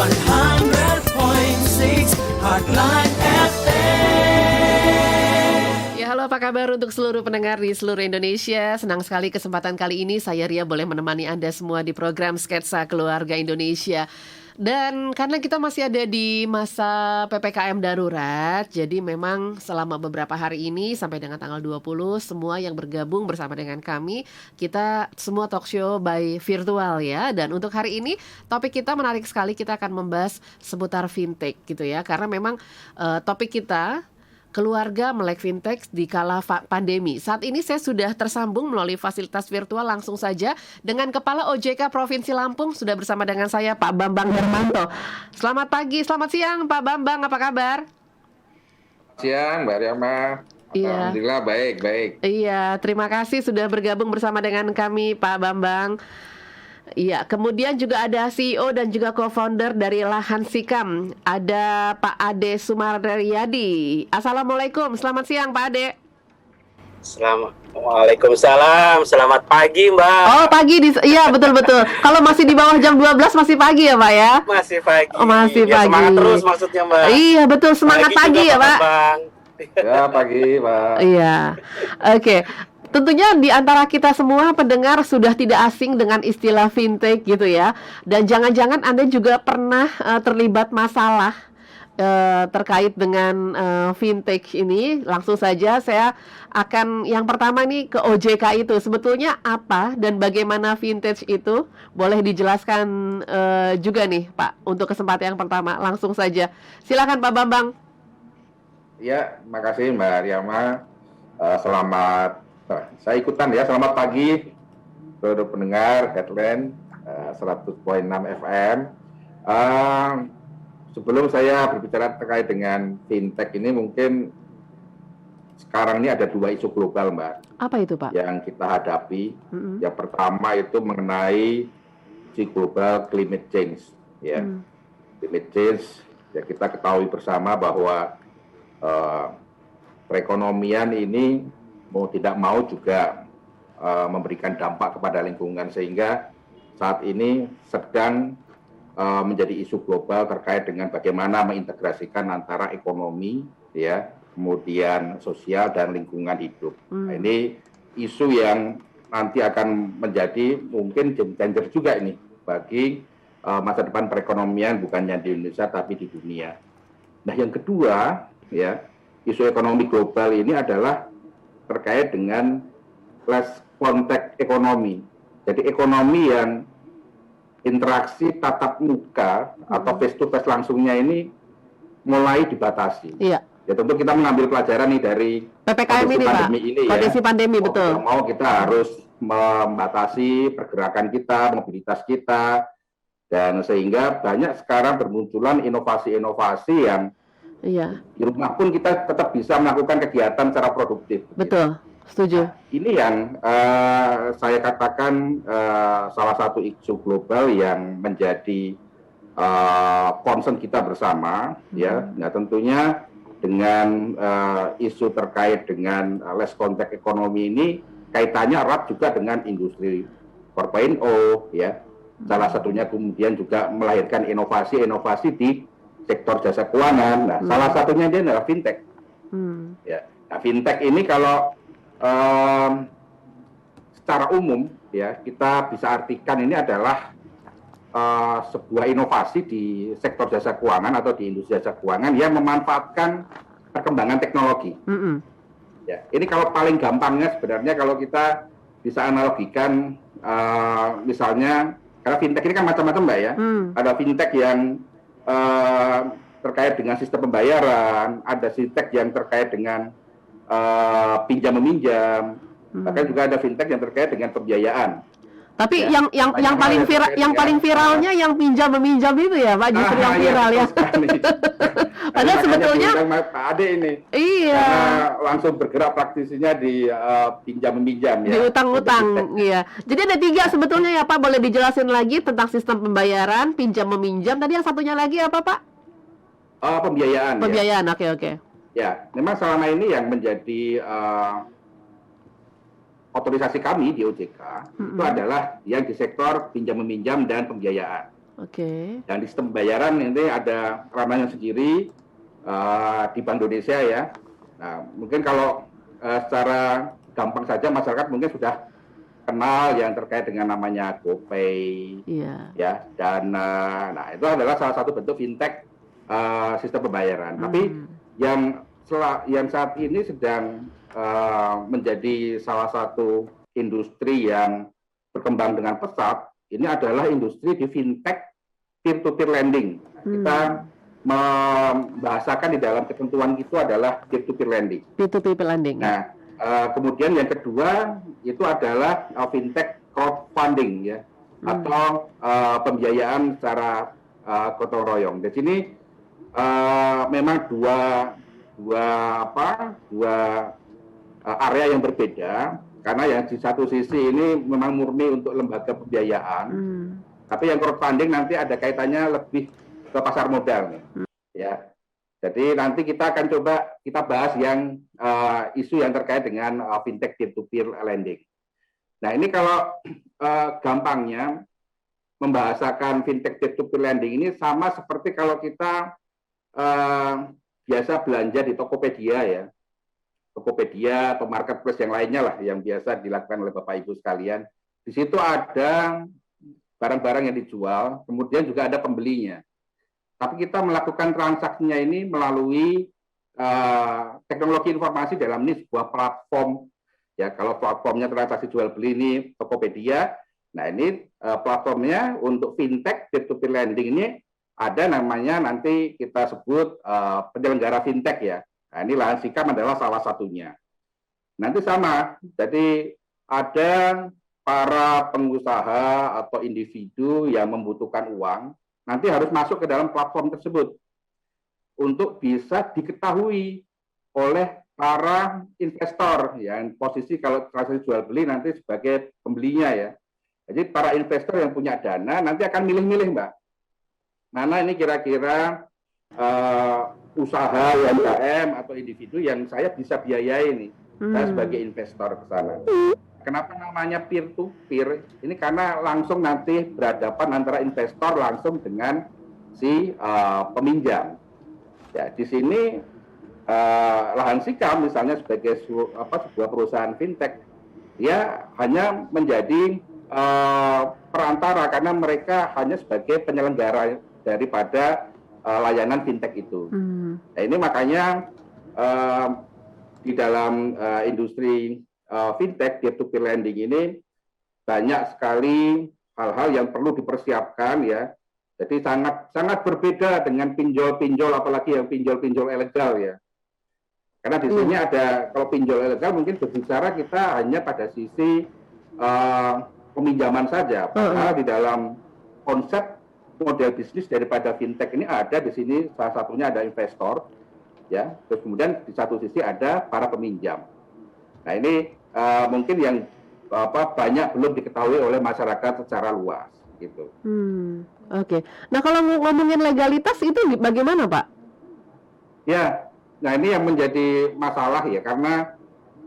100.6 Heartline FM. Ya, halo, apa kabar untuk seluruh pendengar di seluruh Indonesia? Senang sekali kesempatan kali ini saya Ria boleh menemani Anda semua di program Sketsa Keluarga Indonesia. Dan karena kita masih ada di masa PPKM darurat, jadi memang selama beberapa hari ini sampai dengan tanggal 20, semua yang bergabung bersama dengan kami, kita semua talk show by virtual ya. Dan untuk hari ini topik kita menarik sekali, kita akan membahas seputar fintech gitu ya. Karena memang topik kita keluarga melek fintech di kala pandemi. Saat ini saya sudah tersambung melalui fasilitas virtual langsung saja dengan Kepala OJK Provinsi Lampung. Sudah bersama dengan saya Pak Bambang Hermanto. Selamat pagi, selamat siang Pak Bambang, apa kabar? Siang Mbak Riyama. Iya. Alhamdulillah baik. Iya, terima kasih sudah bergabung bersama dengan kami Pak Bambang. Iya, kemudian juga ada CEO dan juga co-founder dari Lahan Sikam, ada Pak Ade Sumaryadi. Assalamualaikum, selamat siang Pak Ade. Waalaikumsalam, selamat pagi Mbak. Oh pagi, iya betul-betul. Kalau masih di bawah jam 12 masih pagi ya Pak ya? Masih pagi. Oh, masih ya, pagi. Semangat terus maksudnya Mbak. Iya betul, semangat pagi ya Pak. Bang. Ya pagi Pak. Iya, oke. Tentunya di antara kita semua pendengar sudah tidak asing dengan istilah fintech gitu ya. Dan jangan-jangan Anda juga pernah terlibat masalah terkait dengan fintech ini. Langsung saja saya akan yang pertama nih ke OJK itu. Sebetulnya apa dan bagaimana fintech itu? Boleh dijelaskan juga nih Pak untuk kesempatan yang pertama. Langsung saja. Silakan Pak Bambang. Ya, makasih Mbak Riyama. Saya ikutan ya. Selamat pagi seluruh pendengar Headline 100.6 FM. Sebelum saya berbicara terkait dengan fintech ini, mungkin sekarang ini ada dua isu global, Mbak. Apa itu, Pak? Yang kita hadapi. Yang pertama itu mengenai isu global climate change. Ya, climate change. Ya kita ketahui bersama bahwa perekonomian ini mau tidak mau juga memberikan dampak kepada lingkungan, sehingga saat ini sedang menjadi isu global terkait dengan bagaimana mengintegrasikan antara ekonomi, ya, kemudian sosial dan lingkungan hidup. Nah, ini isu yang nanti akan menjadi mungkin game changer juga ini bagi masa depan perekonomian bukannya di Indonesia tapi di dunia. Nah, yang kedua, ya, isu ekonomi global ini adalah terkait dengan less contact ekonomi. Jadi ekonomi yang interaksi tatap muka atau face to face langsungnya ini mulai dibatasi. Iya. Ya tentu kita mengambil pelajaran nih dari PPKM ini Pak. Kondisi pandemi betul. Mau kita harus membatasi pergerakan kita, mobilitas kita, dan sehingga banyak sekarang bermunculan inovasi-inovasi yang iya. Di rumah pun kita tetap bisa melakukan kegiatan secara produktif. Betul, setuju. Nah, ini yang saya katakan salah satu isu global yang menjadi concern kita bersama, ya. Nah, tentunya dengan isu terkait dengan less contact ekonomi ini kaitannya erat juga dengan industri 4.0, ya. Salah satunya kemudian juga melahirkan inovasi-inovasi di sektor jasa keuangan. Nah, salah satunya dia adalah fintech. Ya, nah, fintech ini kalau secara umum, ya kita bisa artikan ini adalah sebuah inovasi di sektor jasa keuangan atau di industri jasa keuangan yang memanfaatkan perkembangan teknologi. Ya, ini kalau paling gampangnya sebenarnya kalau kita bisa analogikan, misalnya karena fintech ini kan macam-macam Mbak ya. Ada fintech yang terkait dengan sistem pembayaran, ada fintech yang terkait dengan pinjam meminjam, bahkan juga ada fintech yang terkait dengan pembiayaan. Tapi ya, yang paling viralnya yang pinjam meminjam itu ya Pak, justru yang viral ya. Padahal sebetulnya Pak Ade ini. Iya. Karena langsung bergerak praktisinya di pinjam meminjam ya. Di utang-utang, iya. Jadi ada 3 sebetulnya ya Pak, boleh dijelasin lagi tentang sistem pembayaran, pinjam meminjam. Tadi yang satunya lagi apa Pak? Pembiayaan. Pembiayaan, ya. Oke. Ya, memang selama ini yang menjadi otorisasi kami di OJK itu adalah yang di sektor pinjam meminjam dan pembiayaan. Oke. Dan di sistem pembayaran ini ada ranahnya sendiri di Bank Indonesia ya. Nah, mungkin kalau secara gampang saja masyarakat mungkin sudah kenal yang terkait dengan namanya GoPay, Iya. ya. Dan nah itu adalah salah satu bentuk fintech sistem pembayaran. Tapi yang saat ini sedang menjadi salah satu industri yang berkembang dengan pesat, ini adalah industri di fintech peer-to-peer lending. Kita membahasakan di dalam ketentuan itu adalah peer-to-peer lending. P2P lending. Nah, kemudian yang kedua itu adalah fintech crowdfunding ya, atau pembiayaan secara gotong royong. Di sini memang dua area yang berbeda, karena yang di satu sisi ini memang murni untuk lembaga pembiayaan, tapi yang crowdfunding nanti ada kaitannya lebih ke pasar modal nih, ya. Jadi nanti kita akan coba kita bahas yang isu yang terkait dengan fintech peer-to-peer lending. Nah ini kalau gampangnya membahasakan fintech peer-to-peer lending ini sama seperti kalau kita biasa belanja di Tokopedia ya. Tokopedia atau marketplace yang lainnya lah yang biasa dilakukan oleh Bapak Ibu sekalian. Di situ ada barang-barang yang dijual, kemudian juga ada pembelinya. Tapi kita melakukan transaksinya ini melalui teknologi informasi dalam ini sebuah platform. Ya, kalau platformnya transaksi jual beli ini Tokopedia, nah ini platformnya untuk fintech peer-to-peer lending ini ada namanya nanti kita sebut penyelenggara fintech ya. Nah, ini Lahan Sikam adalah salah satunya. Nanti sama, jadi ada para pengusaha atau individu yang membutuhkan uang, nanti harus masuk ke dalam platform tersebut untuk bisa diketahui oleh para investor, yang posisi kalau transaksi jual beli nanti sebagai pembelinya ya. Jadi para investor yang punya dana nanti akan milih-milih Mbak. Mana ini kira-kira usaha UMKM atau individu yang saya bisa biayai nih, saya sebagai investor ke sana. Kenapa namanya peer to peer? Ini karena langsung nanti berhadapan antara investor langsung dengan si peminjam. Ya, di sini Lahan Sikam misalnya sebagai sebuah perusahaan fintech, dia hanya menjadi perantara karena mereka hanya sebagai penyelenggara daripada layanan fintech itu. Nah, ini makanya di dalam industri fintech peer-to-peer lending ini banyak sekali hal-hal yang perlu dipersiapkan ya. Jadi sangat berbeda dengan pinjol-pinjol, apalagi yang pinjol-pinjol ilegal ya. Karena di sini ada, kalau pinjol ilegal mungkin berbicara kita hanya pada sisi peminjaman saja. Padahal di dalam konsep model bisnis daripada fintech ini ada di sini, salah satunya ada investor, ya. Terus kemudian di satu sisi ada para peminjam. Nah ini mungkin yang banyak belum diketahui oleh masyarakat secara luas, gitu. Oke. Nah kalau ngomongin legalitas itu bagaimana Pak? Ya, nah ini yang menjadi masalah ya, karena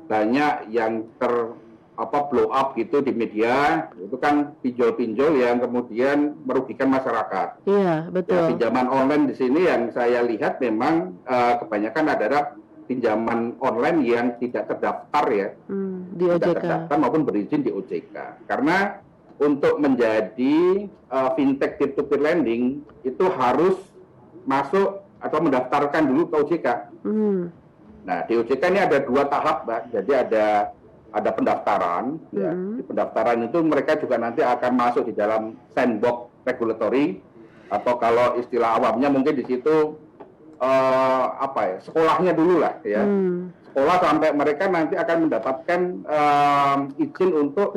banyak yang blow up gitu di media, itu kan pinjol-pinjol yang kemudian merugikan masyarakat. Iya, betul. Ya, pinjaman online di sini yang saya lihat memang kebanyakan adalah pinjaman online yang tidak terdaftar ya, di OJK. tidak terdaftar maupun berizin di OJK. Karena untuk menjadi fintech peer-to-peer lending itu harus masuk atau mendaftarkan dulu ke OJK. Nah di OJK ini ada 2 tahap, Mbak. Jadi ada pendaftaran, ya. Di pendaftaran itu mereka juga nanti akan masuk di dalam sandbox regulatory, atau kalau istilah awamnya mungkin di situ sekolahnya dulu lah, ya. Sekolah sampai mereka nanti akan mendapatkan izin untuk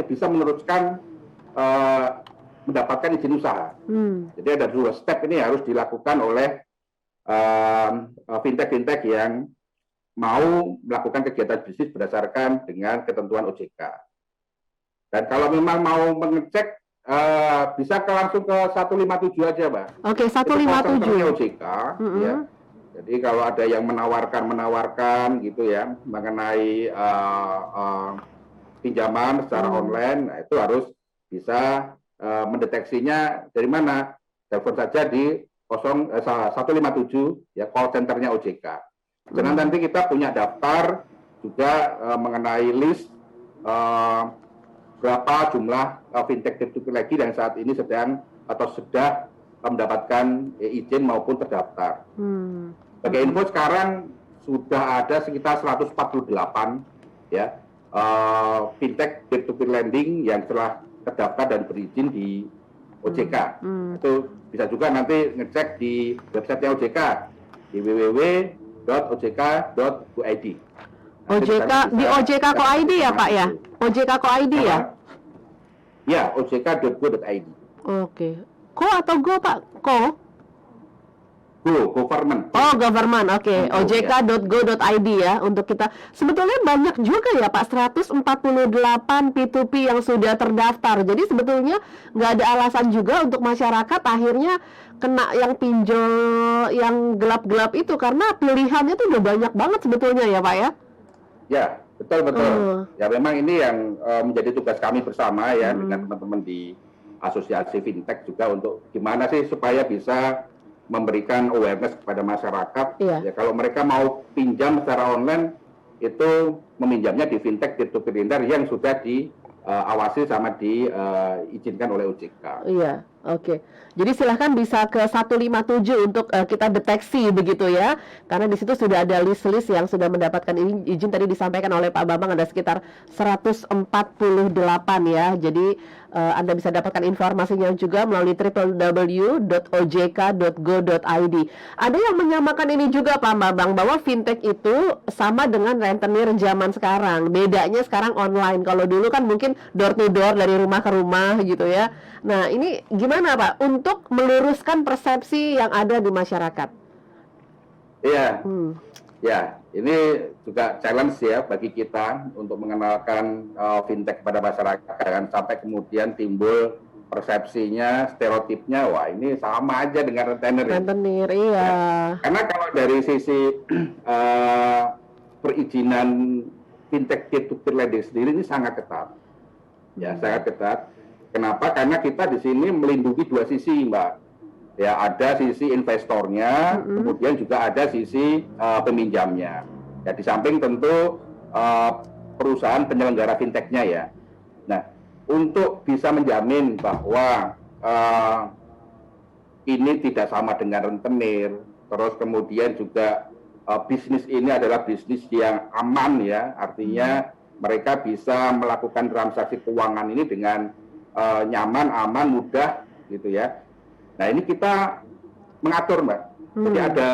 bisa meneruskan mendapatkan izin usaha. Jadi ada 2 step ini harus dilakukan oleh fintech yang mau melakukan kegiatan bisnis berdasarkan dengan ketentuan OJK. Dan kalau memang mau mengecek, bisa langsung ke 157 aja, Mbak. Oke, 157. OJK, ya. Jadi kalau ada yang menawarkan gitu ya, mengenai pinjaman secara online, nah itu harus bisa mendeteksinya dari mana? Telepon saja di 157 ya call centernya OJK. Dan nanti kita punya daftar juga mengenai list berapa jumlah fintech peer-to-peer lagi yang saat ini sedang atau sudah mendapatkan izin maupun terdaftar. Sebagai info sekarang sudah ada sekitar 148 ya fintech peer-to-peer lending yang telah terdaftar dan berizin di OJK. Itu bisa juga nanti ngecek di website OJK di www.ojk.go.id. OJK di OJK.co.id ya Pak ya? OJK.co.id ya? Ya, ojk.go.id. Oke. Ko atau go Pak? Ko? Government. Oh, government. Oke. ojk.go.id ya untuk kita. Sebetulnya banyak juga ya Pak, 148 P2P yang sudah terdaftar. Jadi sebetulnya nggak ada alasan juga untuk masyarakat akhirnya kena yang pinjol yang gelap-gelap itu karena pilihannya tuh udah banyak banget sebetulnya ya Pak ya? Ya, betul. Ya memang ini yang menjadi tugas kami bersama ya dengan teman-teman di Asosiasi Fintech juga untuk gimana sih supaya bisa memberikan awareness kepada masyarakat. Ya kalau mereka mau pinjam secara online itu meminjamnya di fintech peer-to-peer lender yang sudah diawasi sama diizinkan oleh OJK. Iya, oke. Jadi silahkan bisa ke 157 untuk kita deteksi begitu ya. Karena di situ sudah ada list-list yang sudah mendapatkan izin tadi disampaikan oleh Pak Bambang ada sekitar 148 ya. Jadi Anda bisa dapatkan informasinya juga melalui www.ojk.go.id. Ada yang menyamakan ini juga Pak Bambang bahwa fintech itu sama dengan rentenir zaman sekarang. Bedanya sekarang online. Kalau dulu kan mungkin door to door dari rumah ke rumah gitu ya. Nah, ini gimana Pak untuk meluruskan persepsi yang ada di masyarakat? Iya, ya ini juga challenge ya bagi kita untuk mengenalkan fintech kepada masyarakat, jangan sampai kemudian timbul persepsinya, stereotipnya, wah ini sama aja dengan rentenir. Rentenir, iya. Ya. Karena kalau dari sisi perizinan fintech peer-to-peer lending sendiri ini sangat ketat, ya sangat ketat. Kenapa? Karena kita di sini melindungi dua sisi, Mbak. Ya, ada sisi investornya, kemudian juga ada sisi peminjamnya. Ya, di samping tentu perusahaan penyelenggara fintechnya ya. Nah, untuk bisa menjamin bahwa ini tidak sama dengan rentenir, terus kemudian juga bisnis ini adalah bisnis yang aman ya, artinya mereka bisa melakukan transaksi keuangan ini dengan nyaman, aman, mudah gitu ya. Nah ini kita mengatur Mbak. Jadi ada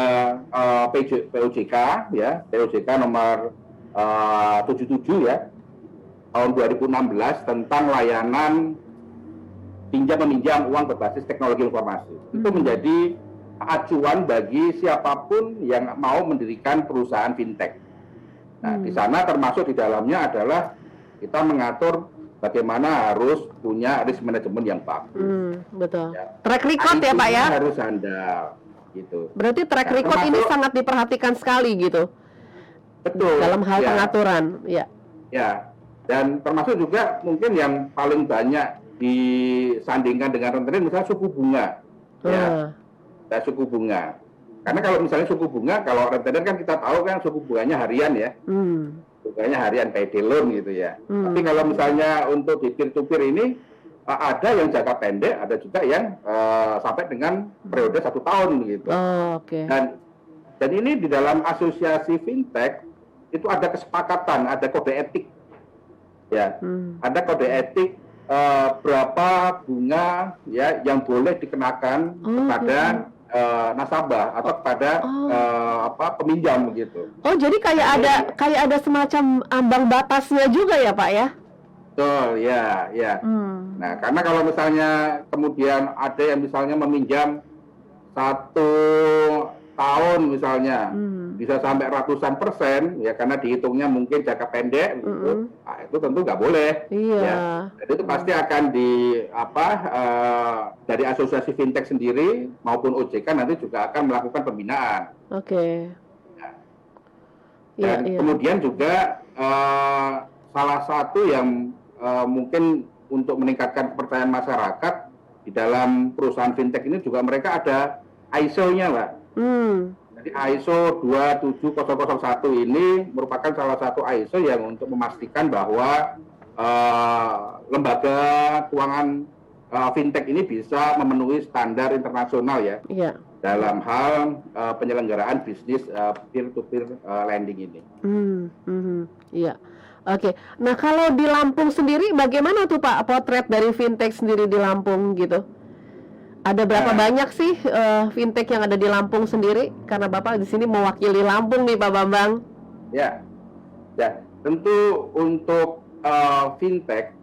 POJK ya, POJK nomor 77 ya tahun 2016 tentang layanan pinjam meminjam uang berbasis teknologi informasi. Itu menjadi acuan bagi siapapun yang mau mendirikan perusahaan fintech. Nah di sana termasuk di dalamnya adalah kita mengatur bagaimana harus punya risk management yang bagus. Betul. Ya. Track record ya Pak ya? Harus handal, gitu. Berarti track record ini sangat diperhatikan sekali gitu. Betul. Dalam hal pengaturan, ya. Ya. Dan termasuk juga mungkin yang paling banyak disandingkan dengan rentenir misalnya suku bunga. Ya. Suku bunga. Karena kalau misalnya suku bunga, kalau rentenir kan kita tahu kan suku bunganya harian ya. Bunganya harian payday loan gitu ya. Tapi kalau misalnya untuk di peer-to-peer ini ada yang jangka pendek, ada juga yang sampai dengan periode 1 tahun gitu. Oke. Dan ini di dalam asosiasi fintech itu ada kesepakatan, ada kode etik, ya, ada kode etik berapa bunga ya yang boleh dikenakan kepada nasabah atau kepada peminjam begitu. Oh, jadi kayak ada semacam ambang batasnya juga ya, Pak ya? Betul, ya. Nah, karena kalau misalnya kemudian ada yang misalnya meminjam 1 tahun misalnya bisa sampai ratusan persen ya karena dihitungnya mungkin jangka pendek gitu. Nah, itu tentu nggak boleh. Iya. Ya. Jadi itu pasti akan dari asosiasi fintech sendiri maupun OJK nanti juga akan melakukan pembinaan. Oke. Dan kemudian juga salah satu yang mungkin untuk meningkatkan kepercayaan masyarakat di dalam perusahaan fintech ini juga mereka ada ISO-nya, Mbak. Jadi ISO 27001 ini merupakan salah satu ISO yang untuk memastikan bahwa lembaga keuangan fintech ini bisa memenuhi standar internasional ya. Iya. Dalam hal penyelenggaraan bisnis peer-to-peer lending ini. Iya. Oke. Nah, kalau di Lampung sendiri bagaimana tuh Pak potret dari fintech sendiri di Lampung gitu? Ada berapa banyak sih fintech yang ada di Lampung sendiri? Karena Bapak di sini mewakili Lampung nih Pak Bambang. Ya, tentu untuk fintech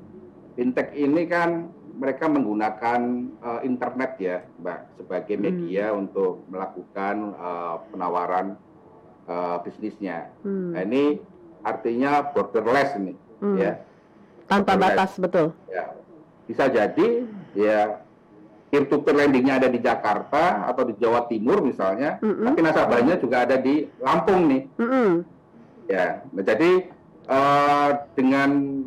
ini kan mereka menggunakan internet ya, Mbak, sebagai media untuk melakukan penawaran bisnisnya. Nah, ini artinya borderless ini, ya. Tanpa batas, betul. Ya, bisa jadi ya peer-to-peer lendingnya ada di Jakarta atau di Jawa Timur misalnya, tapi nasabahnya juga ada di Lampung nih. Ya, nah, jadi dengan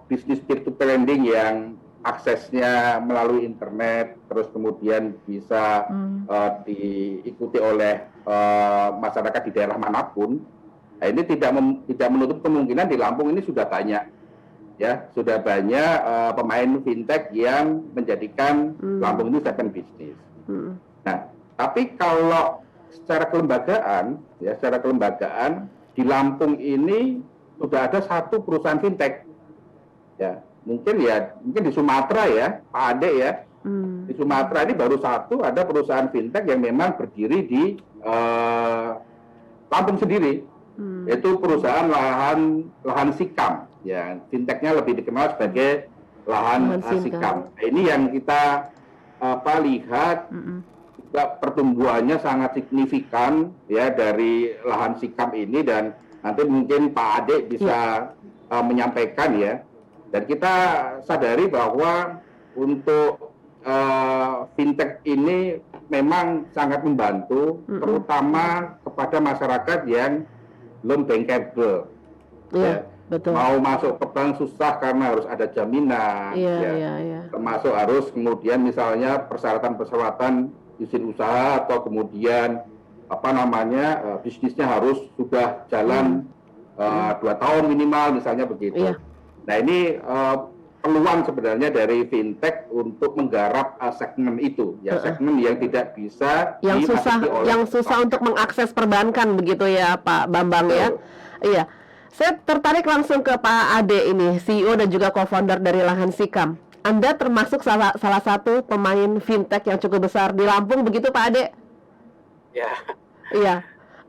bisnis peer-to-peer lending yang aksesnya melalui internet, terus kemudian bisa diikuti oleh masyarakat di daerah manapun. Nah, ini tidak menutup kemungkinan di Lampung ini sudah banyak, ya, sudah banyak pemain fintech yang menjadikan Lampung ini second bisnis. Nah, tapi kalau secara kelembagaan di Lampung ini sudah ada satu perusahaan fintech, ya. Mungkin di Sumatera ya, Pak Ade ya. Di Sumatera ini baru satu ada perusahaan fintech yang memang berdiri di Lampung sendiri, yaitu perusahaan lahan sikam. Ya, fintechnya lebih dikenal sebagai lahan sikam. Nah, ini yang kita lihat juga pertumbuhannya sangat signifikan ya dari lahan sikam ini, dan nanti mungkin Pak Ade bisa menyampaikan ya. Dan kita sadari bahwa untuk fintech ini memang sangat membantu, terutama kepada masyarakat yang belum bankable. Iya, betul. Mau masuk ke bank susah karena harus ada jaminan. Iya. Termasuk harus kemudian misalnya persyaratan izin usaha atau kemudian bisnisnya harus sudah jalan 2 tahun minimal misalnya begitu. Iya. Nah, ini peluang sebenarnya dari fintech untuk menggarap segmen itu, ya, segmen yang tidak bisa yang susah untuk mengakses perbankan begitu ya Pak Bambang ya. Iya. Saya tertarik langsung ke Pak Ade ini, CEO dan juga co-founder dari Lahan Sikam. Anda termasuk salah satu pemain fintech yang cukup besar di Lampung begitu Pak Ade? Ya. Iya.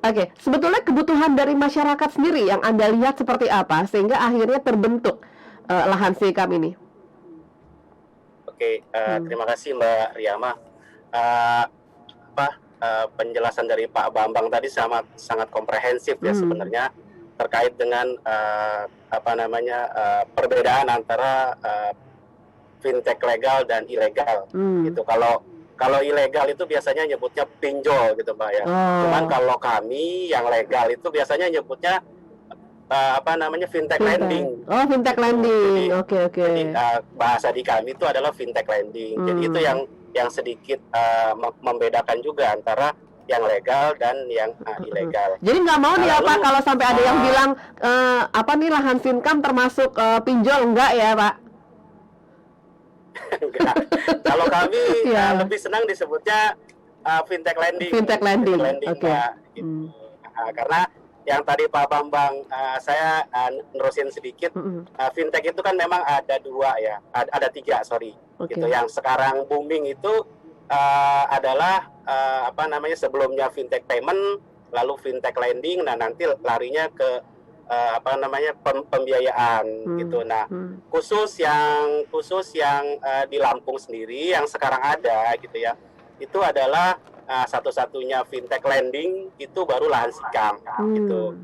Oke, sebetulnya kebutuhan dari masyarakat sendiri yang Anda lihat seperti apa sehingga akhirnya terbentuk Lahan Sikam ini? Oke, terima kasih Mbak Riyama. Penjelasan dari Pak Bambang tadi sangat komprehensif ya sebenarnya terkait dengan perbedaan antara fintech legal dan ilegal. Gitu. Kalau ilegal itu biasanya nyebutnya pinjol gitu Mbak ya. Cuman kalau kami yang legal itu biasanya nyebutnya fintech lending. Oh, fintech lending. Oke. Jadi bahasa di kami itu adalah fintech lending. Jadi itu yang sedikit membedakan juga antara yang legal dan yang ilegal. Jadi nggak mau nih kalau sampai ada yang bilang Lahan Sikam termasuk pinjol, enggak ya Pak? Enggak. Kalau kami lebih senang disebutnya fintech lending. Fintech lending. Oke. Gitu. Karena yang tadi Pak Bambang saya nerusin sedikit, fintech itu kan memang ada 3 gitu. Yang sekarang booming itu adalah sebelumnya fintech payment, lalu fintech lending, nah nanti larinya ke pembiayaan gitu. Nah, khusus yang di Lampung sendiri yang sekarang ada gitu ya, itu adalah satu-satunya fintech lending itu baru Lahan Sikam gitu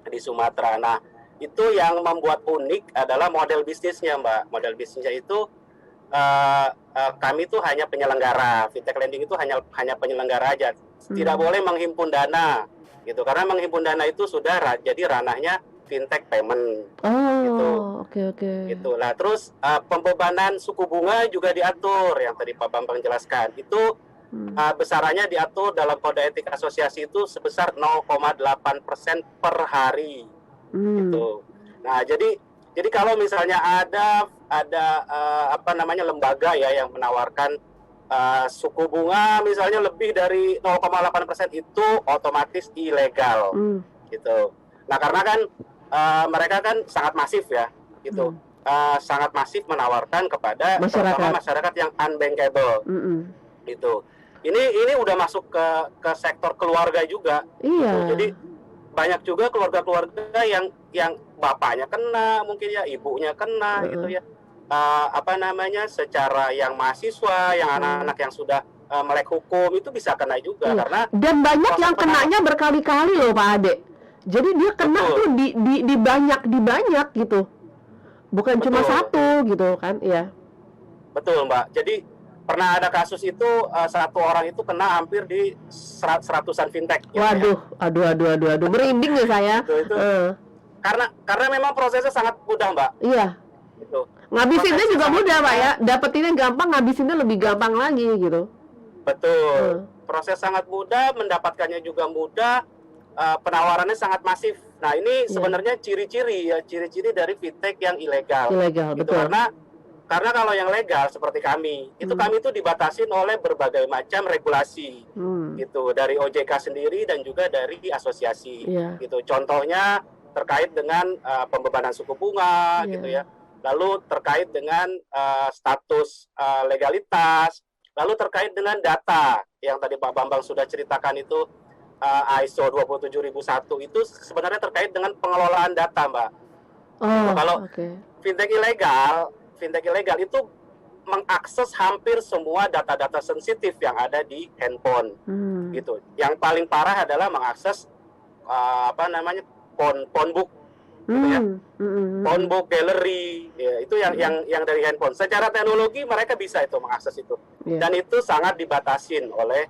di Sumatera. Nah, itu yang membuat unik adalah model bisnisnya Mbak. Model bisnisnya itu kami itu hanya penyelenggara, fintech lending itu hanya penyelenggara aja, tidak boleh menghimpun dana gitu, karena menghimpun dana itu sudah jadi ranahnya fintech payment gitu. Oh, oke. Gitu. Nah, terus pembebanan suku bunga juga diatur yang tadi Pak Bambang jelaskan. Itu besarannya diatur dalam kode etik asosiasi itu sebesar 0,8% per hari. Gitu. Nah, jadi kalau misalnya ada lembaga ya yang menawarkan suku bunga misalnya lebih dari 0,8% itu otomatis ilegal. Gitu. Nah, karena kan mereka kan sangat masif ya, gitu. Sangat masif menawarkan kepada terutama masyarakat yang unbankable, gitu. Ini udah masuk ke sektor keluarga juga. Iya. Gitu. Jadi banyak juga keluarga-keluarga yang bapaknya kena, mungkin ya ibunya kena, gitu ya. Secara yang mahasiswa, yang anak-anak yang sudah melek hukum itu bisa kena juga karena dan banyak yang kenanya berkali-kali loh Pak Ade. Jadi dia kena tuh di banyak gitu. Bukan cuma satu gitu kan, ya. Betul, Mbak. Jadi pernah ada kasus itu satu orang itu kena hampir di seratusan fintech. Waduh, aduh, merinding ya saya. Itu karena memang prosesnya sangat mudah, Mbak. Iya. Gitu. Ngabisinnya juga mudah, Pak ya. Dapetinnya gampang, ngabisinnya lebih gampang lagi gitu. Betul. Proses sangat mudah, mendapatkannya juga mudah. Penawarannya sangat masif. Nah, ini sebenarnya ciri-ciri dari fintech yang ilegal. Ilegal, gitu. betul. Karena kalau yang legal seperti kami, kami itu dibatasin oleh berbagai macam regulasi, gitu, dari OJK sendiri dan juga dari asosiasi, gitu. Contohnya terkait dengan pembebanan suku bunga, gitu ya. Lalu terkait dengan status legalitas, lalu terkait dengan data yang tadi Pak Bambang sudah ceritakan itu. ISO 27001 itu sebenarnya terkait dengan pengelolaan data, Mbak. Kalau fintech ilegal itu mengakses hampir semua data-data sensitif yang ada di handphone, gitu. Yang paling parah adalah mengakses phonebook, gitu ya. Phonebook, gallery, ya, itu yang dari handphone. Secara teknologi mereka bisa itu mengakses itu, dan itu sangat dibatasin oleh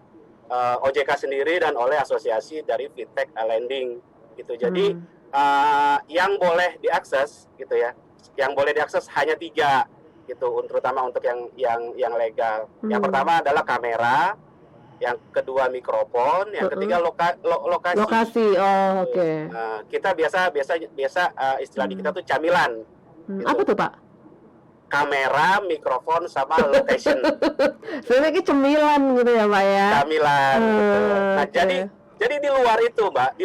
OJK sendiri dan oleh asosiasi dari fintech lending, gitu. Jadi yang boleh diakses, gitu ya, yang boleh diakses hanya 3, gitu, terutama untuk yang legal. Yang pertama adalah kamera, yang kedua mikrofon, yang ketiga lokasi. Oh, oke. Kita biasa istilah di kita tuh camilan. Gitu. Apa tuh Pak? Kamera, mikrofon, sama location. Sebenarnya cemilan gitu ya Pak ya. Camilan. Gitu. Nah, jadi di luar itu, Mbak,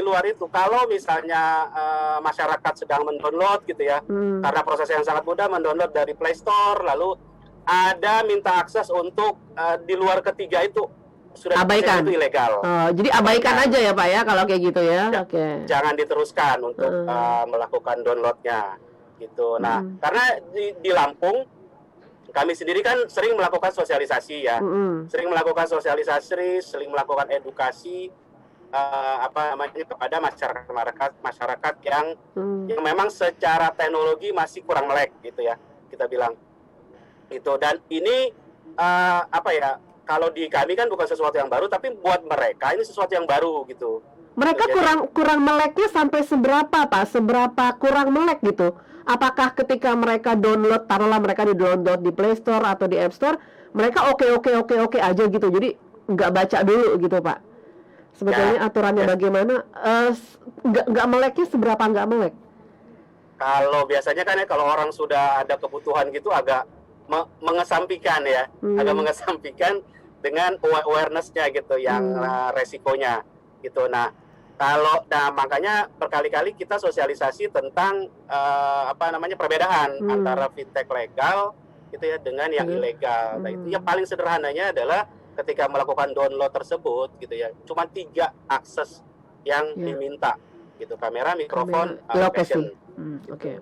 kalau misalnya masyarakat sedang mendownload gitu ya, karena proses yang sangat mudah mendownload dari Play Store, lalu ada minta akses untuk di luar ketiga itu sudah abaikan. Itu ilegal. Jadi abaikan aja ya Pak ya kalau kayak gitu ya. Oke. Jangan diteruskan untuk melakukan downloadnya. Gitu. Nah, karena di Lampung kami sendiri kan sering melakukan sosialisasi ya, sering melakukan edukasi kepada masyarakat yang memang secara teknologi masih kurang melek gitu ya, kita bilang itu. Dan ini kalau di kami kan bukan sesuatu yang baru, tapi buat mereka ini sesuatu yang baru gitu. Mereka kurang meleknya sampai seberapa Pak? Seberapa kurang melek gitu? Apakah ketika mereka download, taruhlah mereka di-download di Play Store atau di App Store, mereka oke aja gitu, jadi nggak baca dulu gitu Pak? Sebetulnya aturannya bagaimana? Nggak meleknya seberapa nggak melek? Kalau biasanya kan ya kalau orang sudah ada kebutuhan gitu agak mengesampingkan ya, agak mengesampingkan dengan awareness-nya gitu, yang resikonya gitu. Nah, makanya berkali-kali kita sosialisasi tentang perbedaan antara fintech legal gitu ya dengan yang ilegal. Nah, itu yang paling sederhananya adalah ketika melakukan download tersebut gitu ya, cuma 3 akses yang diminta gitu, kamera, mikrofon, location.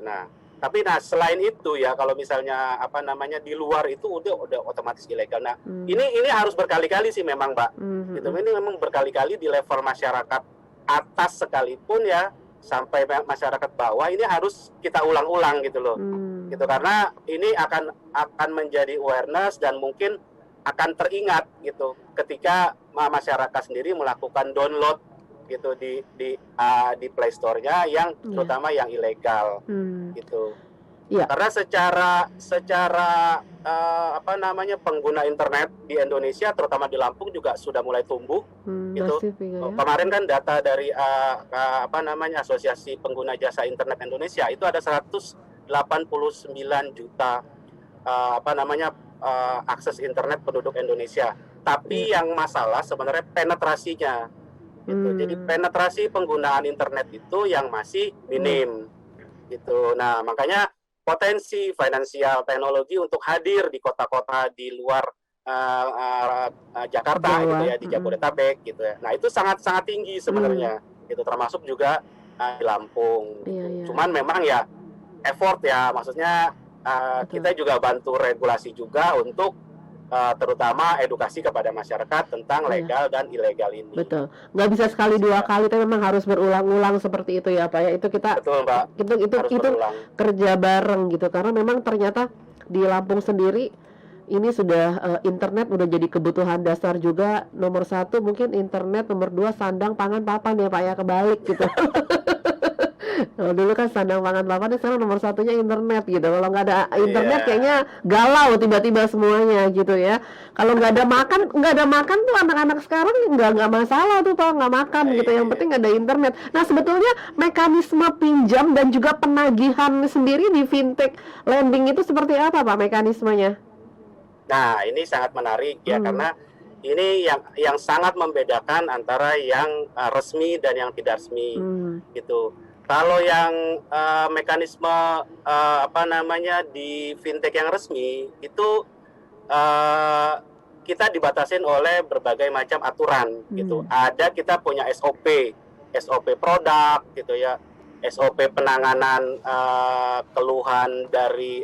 Nah, tapi selain itu ya, kalau misalnya di luar itu udah otomatis ilegal. Nah, ini harus berkali-kali sih memang, Mbak. Gitu. Ini memang berkali-kali di level masyarakat atas sekalipun ya, sampai masyarakat bawah ini harus kita ulang-ulang gitu loh. Gitu, karena ini akan menjadi awareness dan mungkin akan teringat gitu ketika masyarakat sendiri melakukan download gitu di Play Store-nya yang Iya. terutama yang ilegal gitu. Iya. Karena secara apa namanya pengguna internet di Indonesia terutama di Lampung juga sudah mulai tumbuh gitu. Masif ya. Kemarin kan data dari apa namanya Asosiasi Pengguna Jasa Internet Indonesia itu ada 189 juta apa namanya akses internet penduduk Indonesia. Tapi yang masalah sebenarnya penetrasinya gitu. Jadi penetrasi penggunaan internet itu yang masih minim gitu. Nah, makanya potensi finansial teknologi untuk hadir di kota-kota di luar Jakarta Jawa. gitu ya, di Jabodetabek gitu ya. Nah, itu sangat-sangat tinggi sebenarnya. Gitu termasuk juga di Lampung. Iya. Cuman memang ya effort ya, maksudnya kita juga bantu regulasi juga untuk terutama edukasi kepada masyarakat tentang legal dan ilegal ini. Betul. Nggak bisa sekali dua kali, tapi memang harus berulang-ulang seperti itu ya Pak ya. Itu kita Betul, Mbak. itu Harus berulang. kerja bareng gitu, karena memang ternyata di Lampung sendiri ini sudah internet udah jadi kebutuhan dasar juga. Nomor 1 mungkin internet, nomor 2 sandang pangan papan ya Pak ya, kebalik gitu. Kalau dulu kan sandang pangan papan, sekarang nomor 1-nya internet gitu. Kalau nggak ada internet kayaknya galau tiba-tiba semuanya gitu ya. Kalau nggak ada makan tuh anak-anak sekarang nggak masalah tuh Pak, nggak makan gitu. Yang penting ada internet. Nah, sebetulnya mekanisme pinjam dan juga penagihan sendiri di fintech lending itu seperti apa Pak mekanismenya? Nah, ini sangat menarik ya, karena ini yang sangat membedakan antara yang resmi dan yang tidak resmi gitu. Kalau yang mekanisme apa namanya di fintech yang resmi itu kita dibatasin oleh berbagai macam aturan gitu. Ada kita punya SOP produk gitu ya, SOP penanganan keluhan dari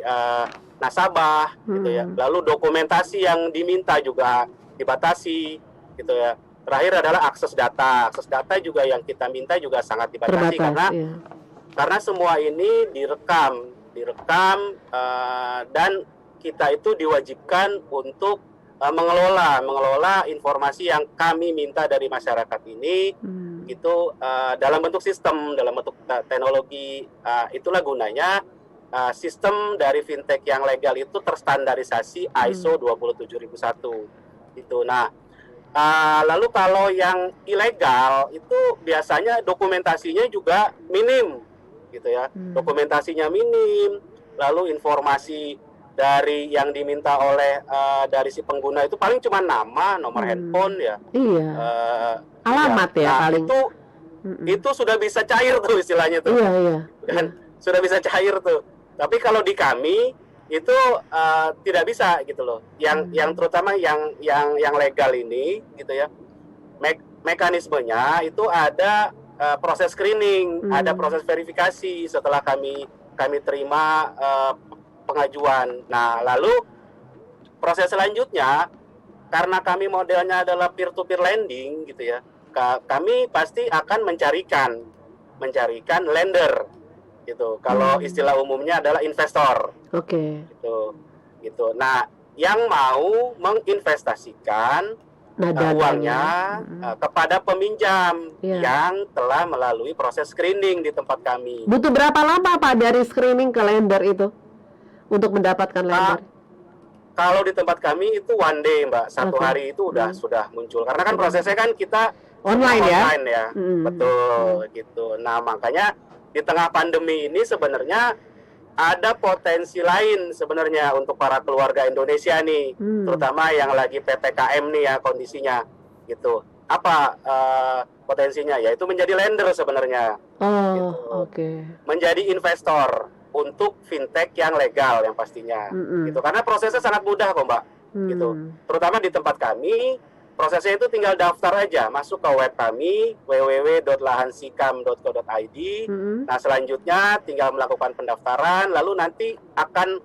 nasabah gitu ya. Lalu dokumentasi yang diminta juga dibatasi gitu ya. Terakhir adalah akses data. Akses data juga yang kita minta juga sangat dibatasi karena semua ini direkam dan kita itu diwajibkan untuk mengelola informasi yang kami minta dari masyarakat ini gitu dalam bentuk sistem, dalam bentuk teknologi. Itulah gunanya sistem dari fintech yang legal itu terstandarisasi ISO 27001 gitu. Nah, lalu kalau yang ilegal itu biasanya dokumentasinya juga minim gitu ya. Dokumentasinya minim, lalu informasi dari yang diminta oleh dari si pengguna itu paling cuma nama, nomor handphone ya. Iya. Alamat ya nah, paling. Itu sudah bisa cair tuh istilahnya tuh. Iya. Dan sudah bisa cair tuh. Tapi kalau di kami itu tidak bisa gitu loh. Yang terutama yang legal ini gitu ya. Mekanismenya itu ada proses screening, ada proses verifikasi setelah kami terima pengajuan. Nah, lalu proses selanjutnya karena kami modelnya adalah peer to peer lending gitu ya. Kami pasti akan mencarikan lender gitu. Kalau istilah umumnya adalah investor. Oke. Gitu. Nah, yang mau menginvestasikan uangnya kepada peminjam yang telah melalui proses screening di tempat kami. Butuh berapa lama Pak dari screening ke lender itu untuk mendapatkan lender? Kalau di tempat kami itu one day, Mbak. Satu hari itu sudah muncul. Karena kan prosesnya kan kita online ya. Betul gitu. Nah, makanya di tengah pandemi ini sebenarnya ada potensi lain sebenarnya untuk para keluarga Indonesia nih, terutama yang lagi PPKM nih ya kondisinya gitu. Apa potensinya? Yaitu menjadi lender sebenarnya. Oh, gitu. Oke. Menjadi investor untuk fintech yang legal yang pastinya. Gitu. Karena prosesnya sangat mudah kok, Mbak. Gitu. Terutama di tempat kami, prosesnya itu tinggal daftar aja, masuk ke web kami www.lahansikam.co.id. Nah, selanjutnya tinggal melakukan pendaftaran, lalu nanti akan